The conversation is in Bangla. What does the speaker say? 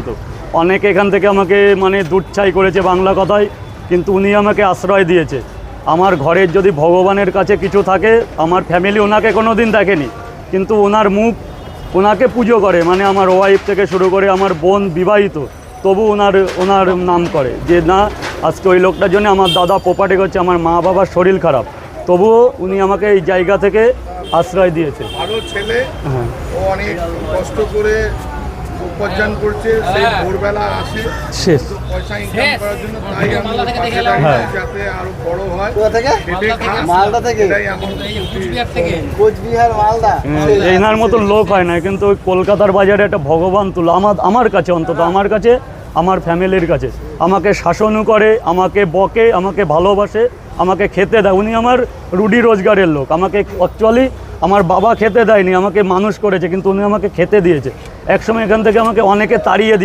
তো অনেকে এখান থেকে আমাকে মানে দুচ্ছাই করেছে বাংলা কথায়, কিন্তু উনি আমাকে আশ্রয় দিয়েছে। আমার ঘরের যদি ভগবানের কাছে কিছু থাকে, আমার ফ্যামিলি ওনাকে কোনো দিন দেখেনি, কিন্তু ওনার মুখ ওনাকে পুজো করে, মানে আমার ওয়াইফ থেকে শুরু করে আমার বোন বিবাহিত, তবু ওনার নাম করে যে না, আজকে ওই লোকটার জন্য আমার দাদা পোপাটে করছে, আমার মা বাবার শরীর খারাপ, তবুও উনি আমাকে এই জায়গা থেকে আশ্রয় দিয়েছে। ভালো ছেলে, হ্যাঁ, ও অনেক কষ্ট করে উপার্জন করছে, সেই ভোরবেলা আসে শেষ। পয়সা ইনকাম করার জন্য, তাই আমি ওর পাশে দাঁড়িয়ে হ্যাঁ। যাতে আরো বড় হয়। কোথা থেকে? খেটে খাক, মালদা থেকে? এটাই আমার কোচবিহার, মালদা। এনার মতন লোক হয় না, কিন্তু ওই কলকাতার বাজারে একটা ভগবান তুলো আমার কাছে, অন্তত আমার কাছে, আমার ফ্যামিলির কাছে। আমাকে শাসনও করে, আমাকে বকে, আমাকে ভালোবাসে, আমাকে খেতে দেয়। উনি আমার রুটি রোজগারের লোক। আমাকে অ্যাকচুয়ালি আমার বাবা খেতে দেয়নি, আমাকে মানুষ করেছে, কিন্তু উনি আমাকে খেতে দিয়েছে। একসময় এখান থেকে আমাকে অনেকে তাড়িয়ে দিয়ে